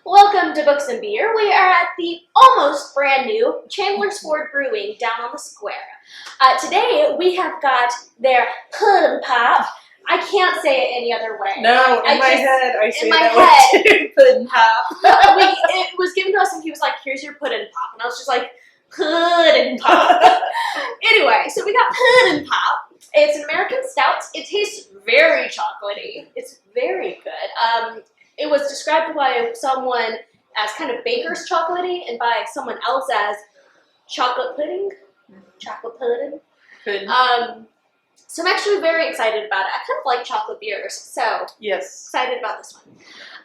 Welcome to Books and Beer. We are at the almost brand new Chandler's Ford Brewing down on the square. Today we have got their Puddin Pop. I can't say it any other way. No, in my head I say that way too. Puddin Pop. It was given to us and he was like, here's your Puddin Pop. And I was just like, Puddin Pop. Anyway, so we got Puddin Pop. It's an American stout. It tastes very chocolatey. It's very good. It was described by someone as kind of baker's chocolatey and by someone else as chocolate pudding. Chocolate pudding. So I'm actually very excited about it. I kind of like chocolate beers, so yes, excited about this one.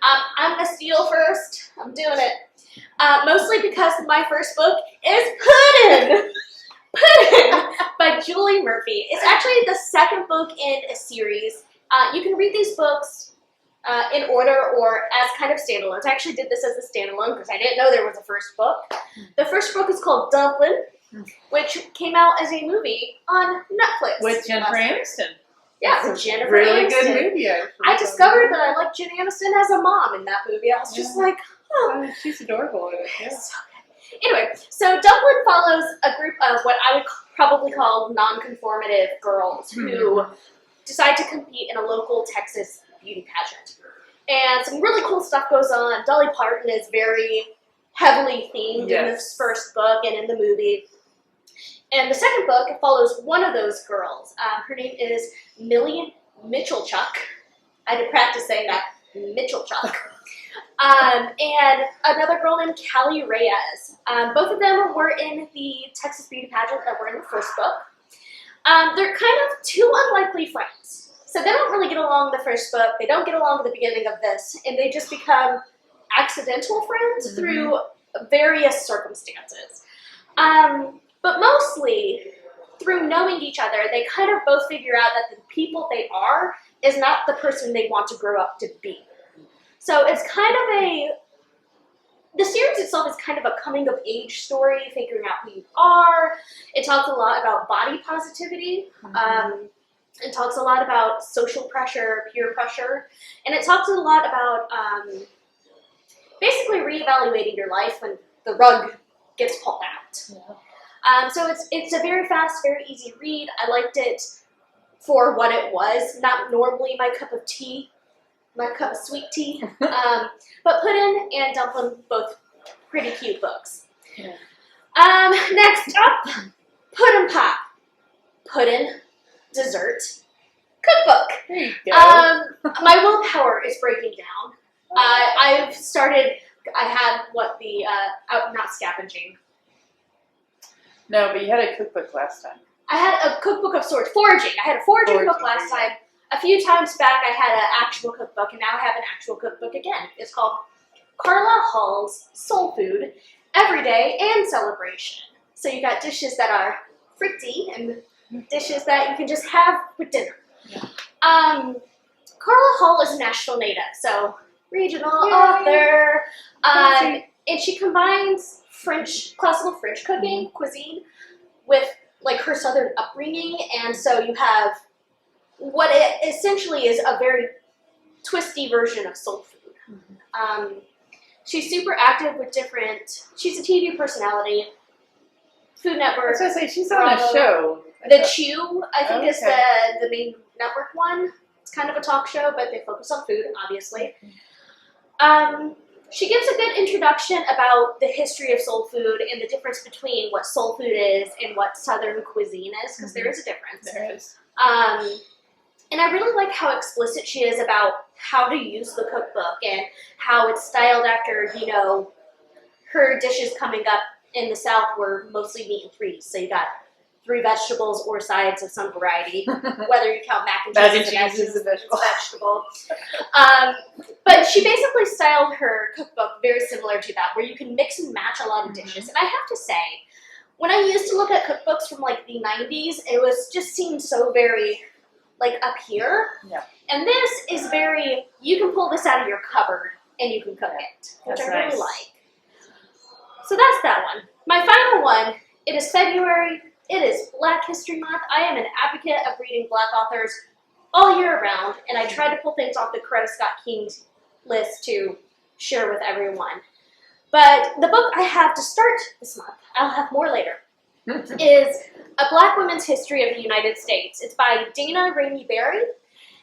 I'm going to steal first. I'm doing it. Mostly because my first book is Puddin! Puddin by Julie Murphy. It's actually the second book in a series. You can read these books in order or as kind of standalones. I actually did this as a standalone because I didn't know there was a first book. The first book is called Dumpling, which came out as a movie on Netflix. With Jennifer Aniston. Yeah, with Jennifer really Aniston. Good movie. I discovered that I liked Jen Aniston as a mom in that movie. I was just like, oh, she's adorable in it. Yeah. So good. Anyway, so Dumpling follows a group of what I would probably call non-conformative girls who decide to compete in a local Texas beauty pageant. And some really cool stuff goes on. Dolly Parton is very heavily themed in this first book and in the movie. And the second book follows one of those girls. Her name is Millie Mitchellchuck. I had to practice saying that. Mitchellchuck. And another girl named Callie Reyes. Both of them were in the Texas beauty pageant that were in the first book. They're kind of two unlikely friends. So they don't really get along in the first book. They don't get along at the beginning of this. And they just become accidental friends through various circumstances. But mostly, through knowing each other, they kind of both figure out that the people they are is not the person they want to grow up to be. So it's kind of the series itself is kind of a coming-of-age story, figuring out who you are. It talks a lot about body positivity. It talks a lot about social pressure, peer pressure. And it talks a lot about basically reevaluating your life when the rug gets pulled out. Yeah. So it's a very fast, very easy read. I liked it for what it was. Not normally my cup of tea, my cup of sweet tea. But Puddin and Dumpling, both pretty cute books. Yeah. Next up, Puddin Pop. Puddin Dessert Cookbook. There you go. My willpower is breaking down. I had not scavenging. No, but you had a cookbook last time. I had a cookbook of sorts. Foraging. I had a foraging book last time. A few times back I had an actual cookbook, and now I have an actual cookbook again. It's called Carla Hall's Soul Food, Everyday and Celebration. So you got dishes that are fruity and dishes that you can just have with dinner. Yeah. Carla Hall is a Nashville native, so regional author. And she combines classical French cooking, cuisine, with like her southern upbringing, and so you have what it essentially is a very twisty version of soul food. She's super active with she's a TV personality, Food Network. I was going to say, she's on a show. The Chew, I think, is the main network one. It's kind of a talk show, but they focus on food, obviously. She gives a good introduction about the history of soul food and the difference between what soul food is and what Southern cuisine is, because there is a difference. There is. And I really like how explicit she is about how to use the cookbook and how it's styled after, her dishes coming up in the South were mostly meat and threes. So you got 3 vegetables or sides of some variety, whether you count mac and cheese as a vegetable. But she basically styled her cookbook very similar to that, where you can mix and match a lot of dishes. And I have to say, when I used to look at cookbooks from like the 90s, it just seemed so very like up here. Yeah. And this is very, you can pull this out of your cupboard and you can cook it, which I really like. So that's that one. My final one, it is February. It is Black History Month. I am an advocate of reading Black authors all year round, and I try to pull things off the Coretta Scott King's list to share with everyone. But the book I have to start this month, I'll have more later, is A Black Woman's History of the United States. It's by Daina Ramey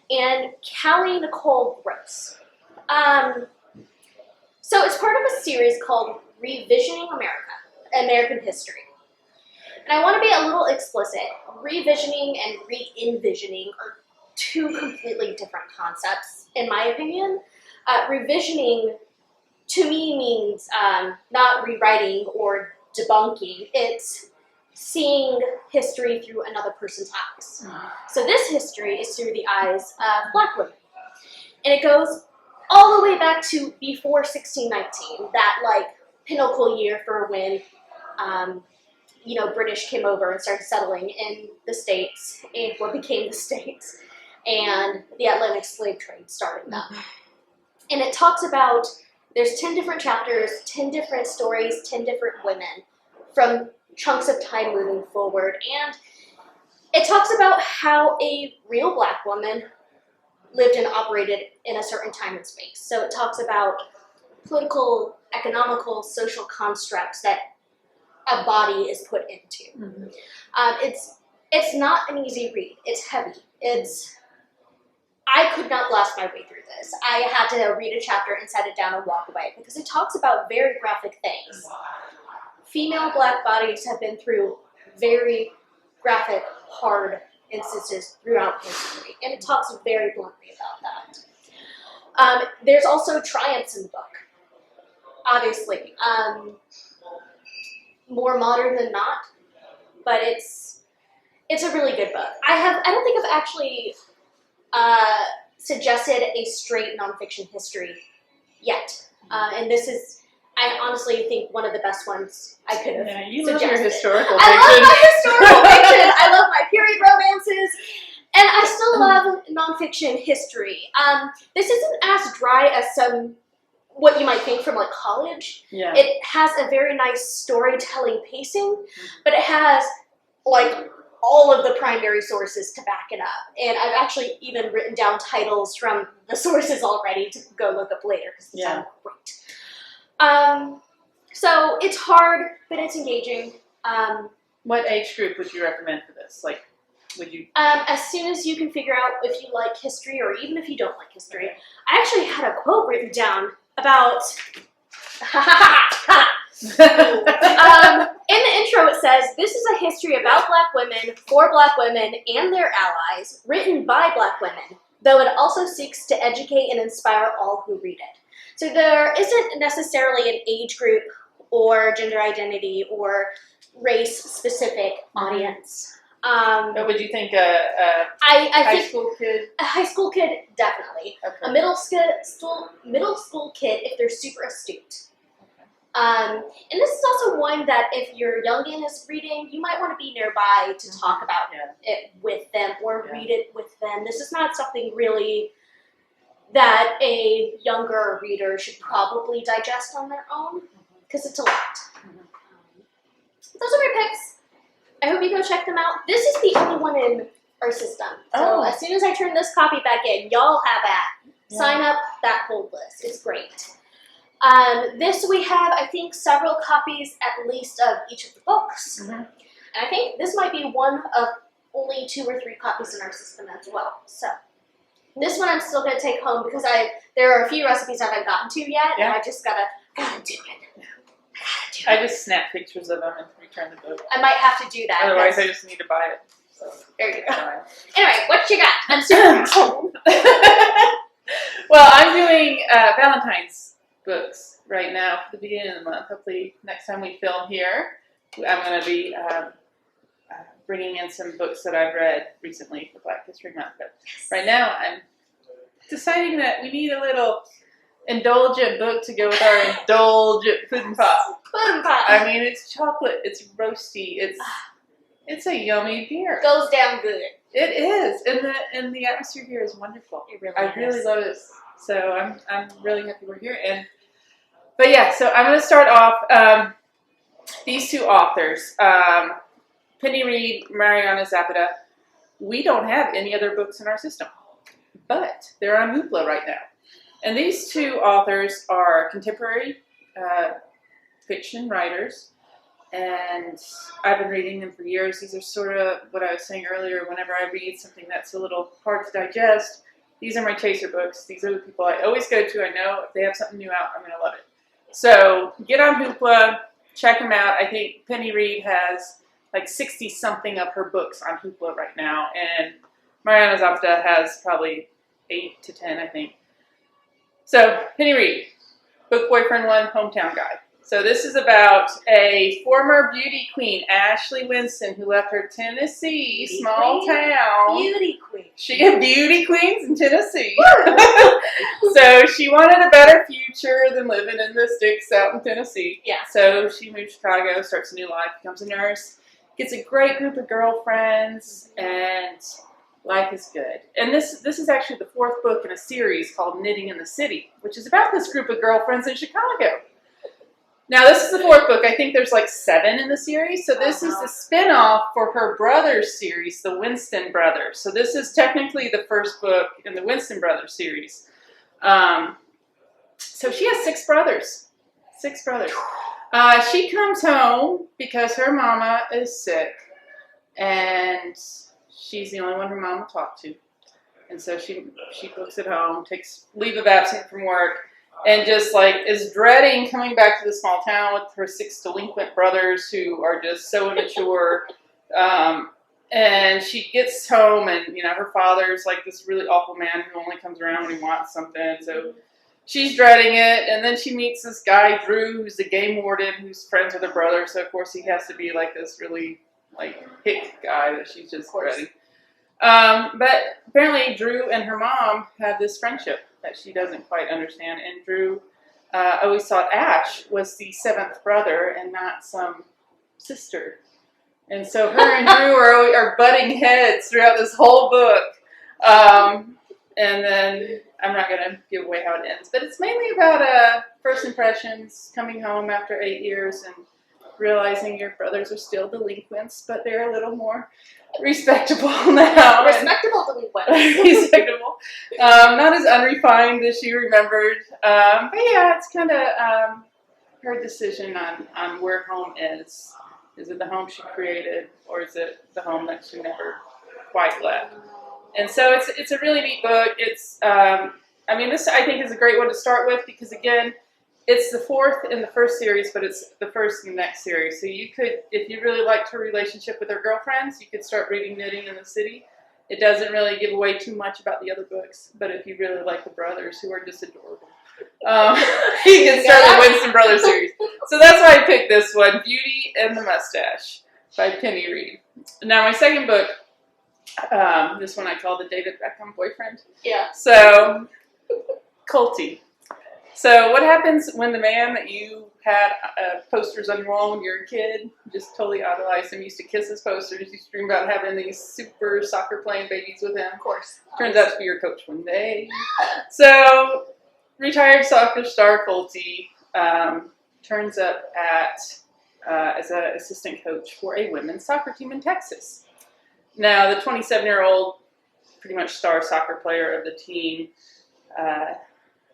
and Callie Nicole Gross. So it's part of a series called Revisioning American History. And I want to be a little explicit. Revisioning and re-envisioning are two completely different concepts, in my opinion. Revisioning, to me, means not rewriting or debunking. It's seeing history through another person's eyes. So this history is through the eyes of Black women. And it goes all the way back to before 1619, that like pinnacle year for when British came over and started settling in the States, and what became the States, and the Atlantic slave trade starting up. And it talks about, there's 10 different chapters, 10 different stories, 10 different women from chunks of time moving forward. And it talks about how a real Black woman lived and operated in a certain time and space. So it talks about political, economical, social constructs that a body is put into. It's not an easy read. It's heavy. I could not blast my way through this. I had to read a chapter and set it down and walk away because it talks about very graphic things. Female Black bodies have been through very graphic, hard instances throughout history, and it talks very bluntly about that. There's also triumphs in the book, obviously. More modern than not, but it's a really good book. I don't think I've actually suggested a straight nonfiction history yet, and this is, I honestly think, one of the best ones I could have suggested. You love your historical fiction. I love my historical fiction. I love my period romances, and I still love nonfiction history. This isn't as dry as what you might think from like college. Yeah. It has a very nice storytelling pacing, but it has like all of the primary sources to back it up. And I've actually even written down titles from the sources already to go look up later because they sound great. So it's hard, but it's engaging. What age group would you recommend for this? Like, would you? As soon as you can figure out if you like history or even if you don't like history. Okay. I actually had a quote written down about, in the intro it says, "This is a history about Black women, for Black women, and their allies, written by Black women, though it also seeks to educate and inspire all who read it." So there isn't necessarily an age group or gender identity or race-specific audience. But would you think a high school kid? A high school kid, definitely. Okay. A middle school kid if they're super astute. And this is also one that if your youngin is reading, you might want to be nearby to talk about it with them or read it with them. This is not something really that a younger reader should probably digest on their own because it's a lot. Those are my picks. I hope you go check them out. This is the only one in our system. So as soon as I turn this copy back in, y'all have at. Sign up that hold list. It's great. This we have, I think, several copies at least of each of the books. And I think this might be one of only 2 or 3 copies in our system as well. So this one I'm still going to take home because there are a few recipes I haven't gotten to yet, and I just gotta do it. I just snap pictures of them and return the book. I might have to do that. Otherwise, I just need to buy it. So there you go. Anyway, what you got? I'm super excited. Well, I'm doing Valentine's books right now for the beginning of the month. Hopefully, next time we film here, I'm going to be bringing in some books that I've read recently for Black History Month. But right now, I'm deciding that we need a little indulgent book to go with our indulgent Puddin Pop. Puddin Pop. I mean, it's chocolate, it's roasty, it's a yummy beer. Goes down good. It is, and the atmosphere here is wonderful. It really I really love it. So I'm really happy we're here. But yeah, so I'm going to start off these 2 authors, Reid, Mariana, Zapata. We don't have any other books in our system, but they're on Hoopla right now. And these two authors are contemporary fiction writers, and I've been reading them for years. These are sort of what I was saying earlier, whenever I read something that's a little hard to digest, these are my chaser books. These are the people I always go to. I know if they have something new out, I'm going to love it. So get on Hoopla, check them out. I think Penny Reid has like 60-something of her books on Hoopla right now, and Mariana Zapata has probably 8 to 10, I think. So, Penny Reid, Book Boyfriend 1, Hometown Guy. So this is about a former beauty queen, Ashley Winston, who left her Tennessee small town. Beauty queen. She had beauty queens in Tennessee. So she wanted a better future than living in the sticks out in Tennessee. Yeah. So she moved to Chicago, starts a new life, becomes a nurse, gets a great group of girlfriends, and life is good. And this is actually the 4th book in a series called Knitting in the City, which is about this group of girlfriends in Chicago. Now, this is the 4th book. I think there's like 7 in the series. So this is the spin-off for her brother's series, the Winston Brothers. So this is technically the first book in the Winston Brothers series. So she has 6 brothers. 6 brothers. She comes home because her mama is sick, and she's the only one her mom will talk to. And so she books at home, takes leave of absence from work, and just like is dreading coming back to the small town with her 6 delinquent brothers who are just so immature. And she gets home, and her father's like this really awful man who only comes around when he wants something. So she's dreading it, and then she meets this guy, Drew, who's the game warden, who's friends with her brother. So of course he has to be like this really like hick guy that she's just dreading. But apparently Drew and her mom have this friendship that she doesn't quite understand, and Drew always thought Ash was the 7th brother and not some sister. And so her and Drew are butting heads throughout this whole book. And then I'm not going to give away how it ends, but it's mainly about first impressions, coming home after 8 years and realizing your brothers are still delinquents, but they're a little more respectable now. Respectable delinquents. Respectable. Not as unrefined as she remembered. But yeah, it's kind of her decision on where home is. Is it the home she created, or is it the home that she never quite left? And so it's a really neat book. It's this I think is a great one to start with because again, it's the 4th in the first series, but it's the first in the next series. So you could, if you really liked her relationship with her girlfriends, you could start reading Knitting in the City. It doesn't really give away too much about the other books, but if you really like the brothers, who are just adorable, you can start the Winston Brothers series. So that's why I picked this one, Beauty and the Mustache by Penny Reid. Now my second book, this one I call the David Beckham Boyfriend. Yeah. So, Kulti. So what happens when the man that you had posters on your wall when you were a kid, just totally idolized him, used to kiss his posters, used to dream about having these super soccer playing babies with him? Of course. Turns out to be your coach one day. So retired soccer star Kulti turns up as an assistant coach for a women's soccer team in Texas. Now the 27-year-old pretty much star soccer player of the team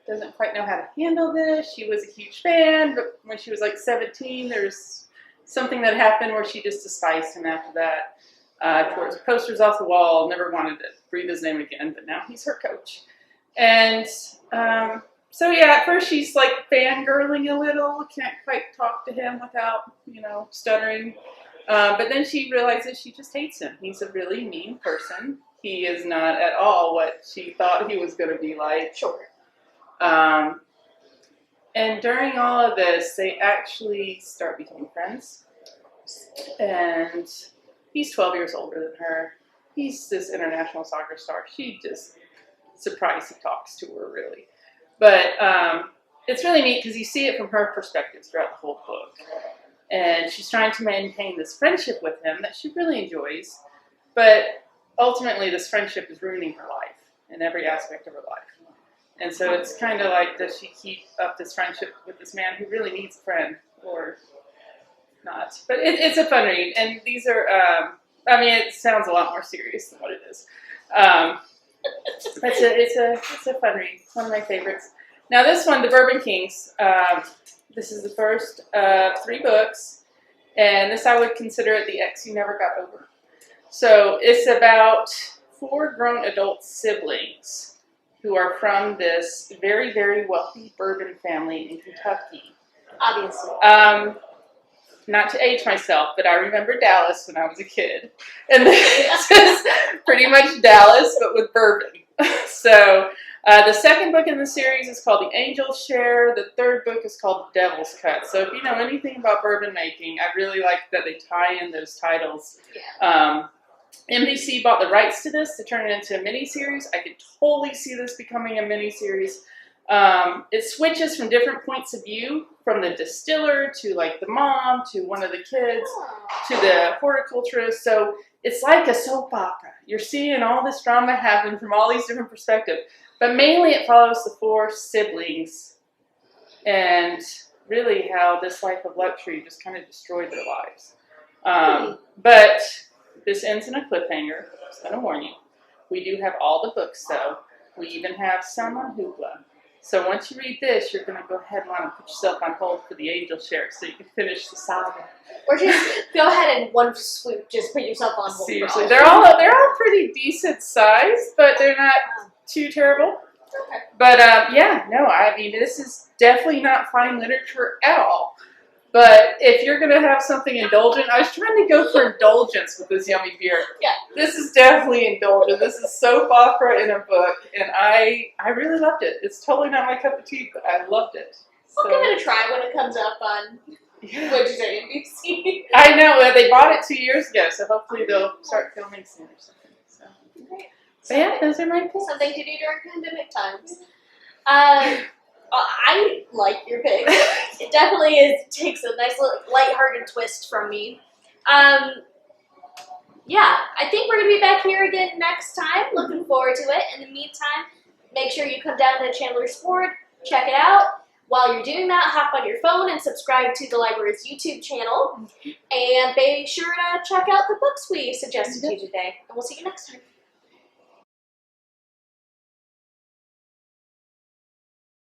doesn't quite know how to handle this. She was a huge fan, but when she was like 17, there's something that happened where she just despised him after that. Tore his posters off the wall, never wanted to breathe his name again, but now he's her coach. And so yeah, at first she's like fangirling a little, can't quite talk to him without, stuttering. But then she realizes she just hates him. He's a really mean person. He is not at all what she thought he was going to be like. Sure. And during all of this, they actually start becoming friends. And he's 12 years older than her. He's this international soccer star. She just surprised he talks to her, really. But it's really neat because you see it from her perspective throughout the whole book. And she's trying to maintain this friendship with him that she really enjoys. But ultimately, this friendship is ruining her life in every aspect of her life. And so it's kind of like, does she keep up this friendship with this man who really needs a friend or not? But it's a fun read. And these are, it sounds a lot more serious than what it is. It's a fun read. It's one of my favorites. Now this one, the Bourbon Kings, this is the first of 3 books, and this I would consider it the ex you never got over. So it's about 4 grown adult siblings who are from this very, very wealthy bourbon family in Kentucky. Obviously. Not to age myself, but I remember Dallas when I was a kid. And this is pretty much Dallas, but with bourbon. So the second book in the series is called The Angel's Share. The third book is called The Devil's Cut. So if you know anything about bourbon making, I really like that they tie in those titles. Yeah. NBC bought the rights to this to turn it into a mini-series. I could totally see this becoming a mini-series. It switches from different points of view, from the distiller to like the mom to one of the kids to the horticulturist. So it's like a soap opera. You're seeing all this drama happen from all these different perspectives. But mainly it follows the 4 siblings and really how this life of luxury just kind of destroyed their lives. But this ends in a cliffhanger. I'm just going to warn you. We do have all the books though. We even have some on Hoopla. So once you read this, you're going to go ahead and want to put yourself on hold for the Angel Share so you can finish the saga. Or just go ahead and one swoop, just put yourself on hold. Seriously, they're all pretty decent size, but they're not too terrible. Okay. But yeah, no, I mean this is definitely not fine literature at all. But if you're going to have something indulgent, I was trying to go for indulgence with this yummy beer. Yeah. This is definitely indulgent. This is soap opera in a book, and I really loved it. It's totally not my cup of tea, but I loved it. We'll give it a try when it comes up on, Yeah. what'd you say, NBC? I know. They bought it 2 years ago, so hopefully they'll start filming soon or something. So, but yeah, those are my picks. Something to do during pandemic times. I like your pick. It definitely takes a nice little lighthearted twist from me. Yeah, I think we're going to be back here again next time. Looking forward to it. In the meantime, make sure you come down to Chandler's Ford, check it out. While you're doing that, hop on your phone and subscribe to the library's YouTube channel. And be sure to check out the books we suggested to you today. And we'll see you next time.